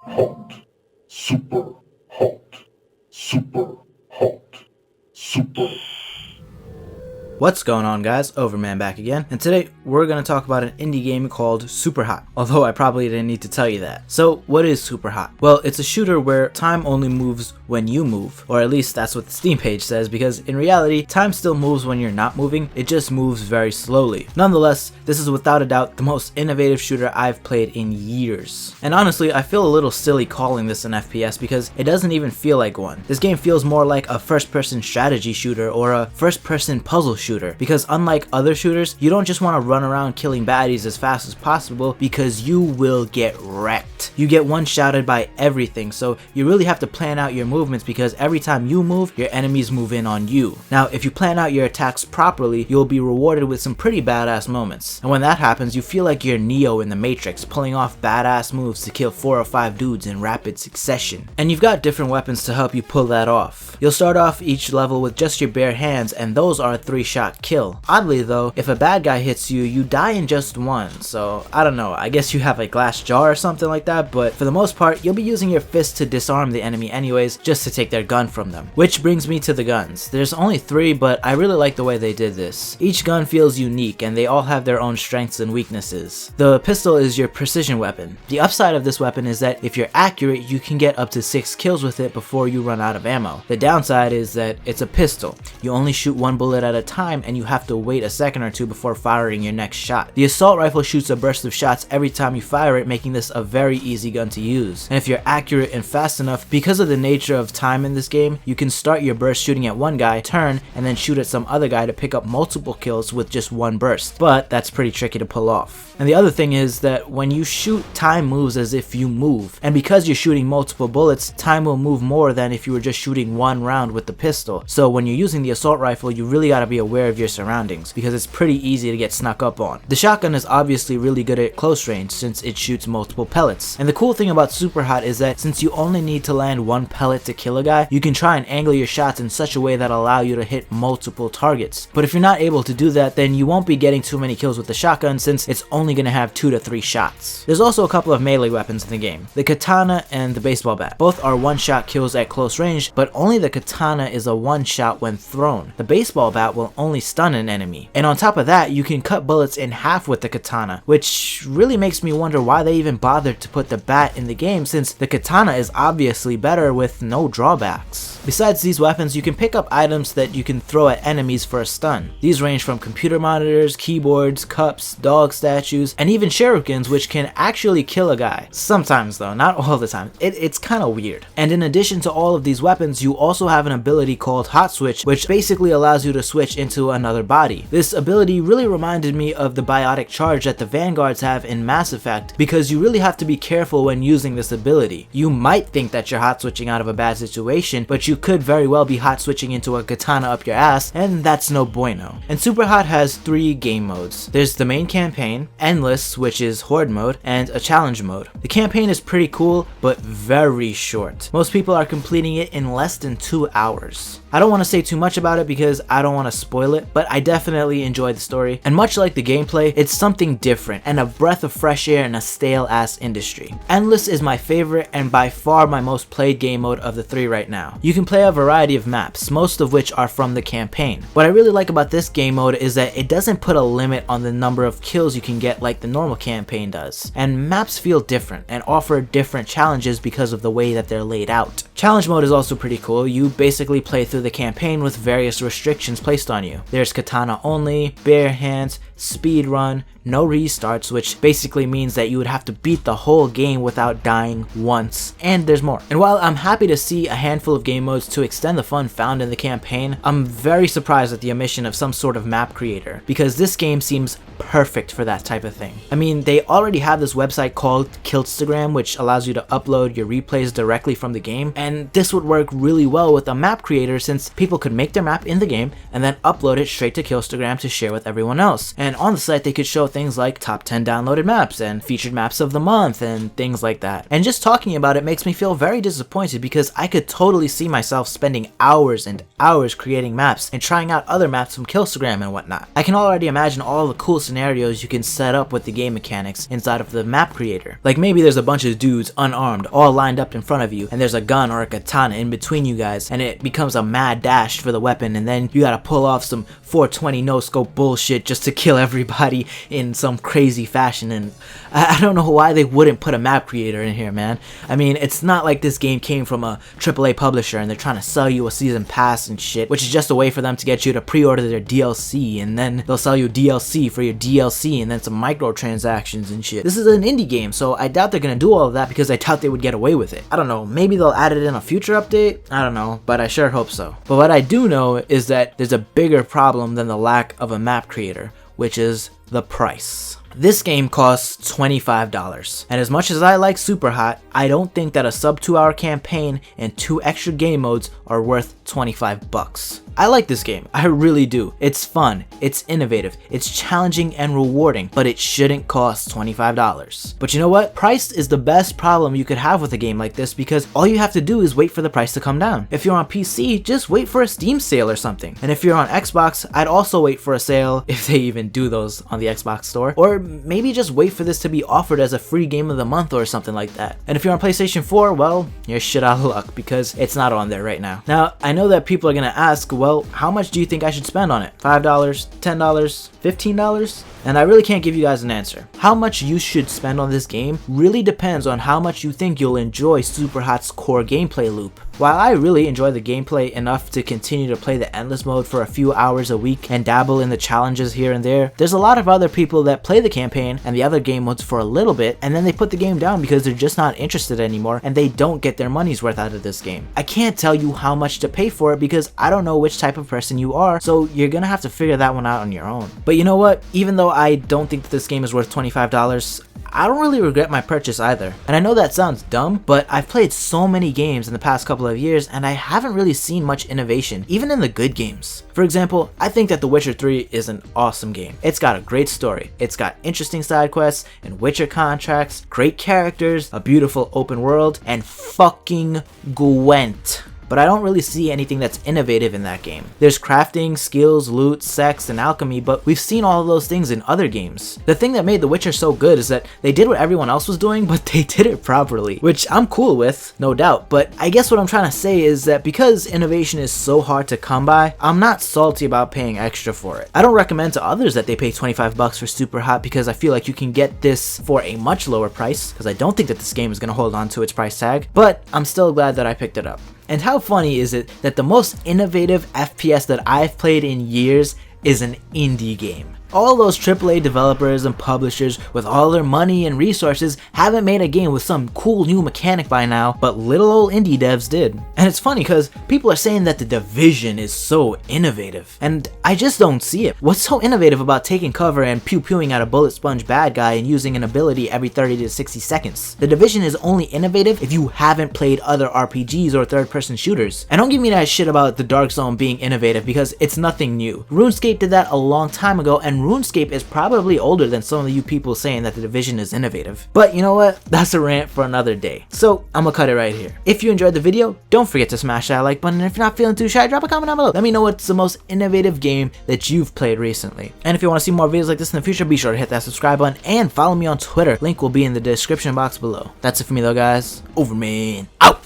hot, super hot, super hot, super. What's going on, guys? Overman back again, and today we're going to talk about an indie game called Superhot, although I probably didn't need to tell you that. So what is Superhot? Well, it's a shooter where time only moves when you move, or at least that's what the Steam page says, because in reality, time still moves when you're not moving, it just moves very slowly. Nonetheless, this is without a doubt the most innovative shooter I've played in years. And honestly, I feel a little silly calling this an FPS because it doesn't even feel like one. This game feels more like a first-person strategy shooter or a first-person puzzle shooter, because unlike other shooters, you don't just want to run around killing baddies as fast as possible because you will get wrecked. You get one-shotted by everything, so you really have to plan out your movements because every time you move, your enemies move in on you. Now, if you plan out your attacks properly, you'll be rewarded with some pretty badass moments. And when that happens, you feel like you're Neo in the Matrix, pulling off badass moves to kill 4 or 5 dudes in rapid succession. And you've got different weapons to help you pull that off. You'll start off each level with just your bare hands, and those are a 3-shot kill. Oddly though, if a bad guy hits you, you die in just one, so I don't know, I guess you have a glass jar or something like that, but for the most part, you'll be using your fist to disarm the enemy anyways, just to take their gun from them. Which brings me to the guns. There's only 3, but I really like the way they did this. Each gun feels unique, and they all have their own strengths and weaknesses. The pistol is your precision weapon. The upside of this weapon is that if you're accurate, you can get up to 6 kills with it before you run out of ammo. The downside is that it's a pistol. You only shoot 1 bullet at a time, and you have to wait a second or 2 before firing your next shot. The assault rifle shoots a burst of shots every time you fire it, making this a very easy gun to use. And if you're accurate and fast enough, because of the nature of time in this game, you can start your burst shooting at one guy, turn, and then shoot at some other guy to pick up multiple kills with just one burst. But that's pretty tricky to pull off. And the other thing is that when you shoot, time moves as if you move. And because you're shooting multiple bullets, time will move more than if you were just shooting 1 round with the pistol. So when you're using the assault rifle, you really gotta be aware of your surroundings because it's pretty easy to get snuck up on. The shotgun is obviously really good at close range since it shoots multiple pellets. And the cool thing about Superhot is that since you only need to land 1 pellet to kill a guy, you can try and angle your shots in such a way that allow you to hit multiple targets. But if you're not able to do that, then you won't be getting too many kills with the shotgun since it's only going to have 2 to 3 shots. There's also a couple of melee weapons in the game. The katana and the baseball bat. Both are 1-shot kills at close range, but only the katana is a 1-shot when thrown. The baseball bat will only stun an enemy. And on top of that, you can cut bullets in half with the katana, which really makes me wonder why they even bothered to put the bat in the game since the katana is obviously better with no drawbacks. Besides these weapons, you can pick up items that you can throw at enemies for a stun. These range from computer monitors, keyboards, cups, dog statues, and even shurikens, which can actually kill a guy. Sometimes though, not all the time. It's kind of weird. And in addition to all of these weapons, you also have an ability called Hot Switch, which basically allows you to switch into another body. This ability really reminded me of the biotic charge that the Vanguards have in Mass Effect, because you really have to be careful when using this ability. You might think that you're hot switching out of a bad situation, but you could very well be hot switching into a katana up your ass, and that's no bueno. And Superhot has 3 game modes. There's the main campaign, Endless, which is Horde mode, and a challenge mode. The campaign is pretty cool, but very short. Most people are completing it in less than 2 hours. I don't want to say too much about it because I don't want to spoil it, but I definitely enjoyed the story, and much like the gameplay, it's something different and a breath of fresh air in a stale ass industry. Endless is my favorite and by far my most played game mode of the 3 right now. You can play a variety of maps, most of which are from the campaign. What I really like about this game mode is that it doesn't put a limit on the number of kills you can get like the normal campaign does, and maps feel different and offer different challenges because of the way that they're laid out. Challenge mode is also pretty cool. You basically play through the campaign with various restrictions placed on you. There's katana only, bare hands, speed run, no restarts, which basically means that you would have to beat the whole game without dying once, and there's more. And while I'm happy to see a handful of game modes to extend the fun found in the campaign, I'm very surprised at the omission of some sort of map creator, because this game seems perfect for that type of thing. I mean, they already have this website called Kiltstagram, which allows you to upload your replays directly from the game, and this would work really well with a map creator since people could make their map in the game and then upload upload it straight to Killstagram to share with everyone else. And on the site they could show things like top 10 downloaded maps and featured maps of the month and things like that. And just talking about it makes me feel very disappointed because I could totally see myself spending hours and hours creating maps and trying out other maps from Killstagram and whatnot. I can already imagine all the cool scenarios you can set up with the game mechanics inside of the map creator. Like maybe there's a bunch of dudes unarmed all lined up in front of you and there's a gun or a katana in between you guys and it becomes a mad dash for the weapon and then you gotta pull off some 420 no scope bullshit just to kill everybody in some crazy fashion. And I don't know why they wouldn't put a map creator in here, man. I mean, it's not like this game came from a AAA publisher and they're trying to sell you a season pass and shit, which is just a way for them to get you to pre-order their DLC, and then they'll sell you DLC for your DLC and then some microtransactions and shit. This is an indie game, so I doubt they're gonna do all of that because I doubt they would get away with it. I don't know, maybe they'll add it in a future update? I don't know, but I sure hope so. But what I do know is that there's a bigger problem than the lack of a map creator, which is the price. This game costs $25, and as much as I like Superhot, I don't think that a sub 2 hour campaign and 2 extra game modes are worth $25. I like this game, I really do. It's fun, it's innovative, it's challenging and rewarding, but it shouldn't cost $25. But you know what? Price is the best problem you could have with a game like this because all you have to do is wait for the price to come down. If you're on PC, just wait for a Steam sale or something. And if you're on Xbox, I'd also wait for a sale, if they even do those on the Xbox store, or maybe just wait for this to be offered as a free game of the month or something like that. And if you're on PlayStation 4, well, you're shit out of luck because it's not on there right now. Now, I know that people are gonna ask, well, how much do you think I should spend on it? $5, $10, $15? And I really can't give you guys an answer. How much you should spend on this game really depends on how much you think you'll enjoy Superhot's core gameplay loop. While I really enjoy the gameplay enough to continue to play the endless mode for a few hours a week and dabble in the challenges here and there, there's a lot of other people that play the campaign and the other game modes for a little bit and then they put the game down because they're just not interested anymore and they don't get their money's worth out of this game. I can't tell you how much to pay for it because I don't know which type of person you are, so you're gonna have to figure that one out on your own. But you know what? Even though I don't think that this game is worth $25, I don't really regret my purchase either. And I know that sounds dumb, but I've played so many games in the past couple of years and I haven't really seen much innovation, even in the good games. For example, I think that The Witcher 3 is an awesome game. It's got a great story, it's got interesting side quests and Witcher contracts, great characters, a beautiful open world, and fucking Gwent. But I don't really see anything that's innovative in that game. There's crafting, skills, loot, sex, and alchemy, but we've seen all of those things in other games. The thing that made The Witcher so good is that they did what everyone else was doing, but they did it properly, which I'm cool with, no doubt. But I guess what I'm trying to say is that because innovation is so hard to come by, I'm not salty about paying extra for it. I don't recommend to others that they pay $25 for Superhot because I feel like you can get this for a much lower price, because I don't think that this game is going to hold on to its price tag, but I'm still glad that I picked it up. And how funny is it that the most innovative FPS that I've played in years is an indie game? All those AAA developers and publishers with all their money and resources haven't made a game with some cool new mechanic by now, but little old indie devs did. And it's funny because people are saying that The Division is so innovative, and I just don't see it. What's so innovative about taking cover and pew-pewing at a bullet sponge bad guy and using an ability every 30 to 60 seconds? The Division is only innovative if you haven't played other RPGs or third-person shooters. And don't give me that shit about the Dark Zone being innovative because it's nothing new. RuneScape did that a long time ago, and RuneScape is probably older than some of you people saying that The Division is innovative. But you know what? That's a rant for another day. So I'm gonna cut it right here. If you enjoyed the video, don't forget to smash that like button, and if you're not feeling too shy, drop a comment down below. Let me know what's the most innovative game that you've played recently. And if you want to see more videos like this in the future, be sure to hit that subscribe button and follow me on Twitter. Link will be in the description box below. That's it for me though, guys. Overman out!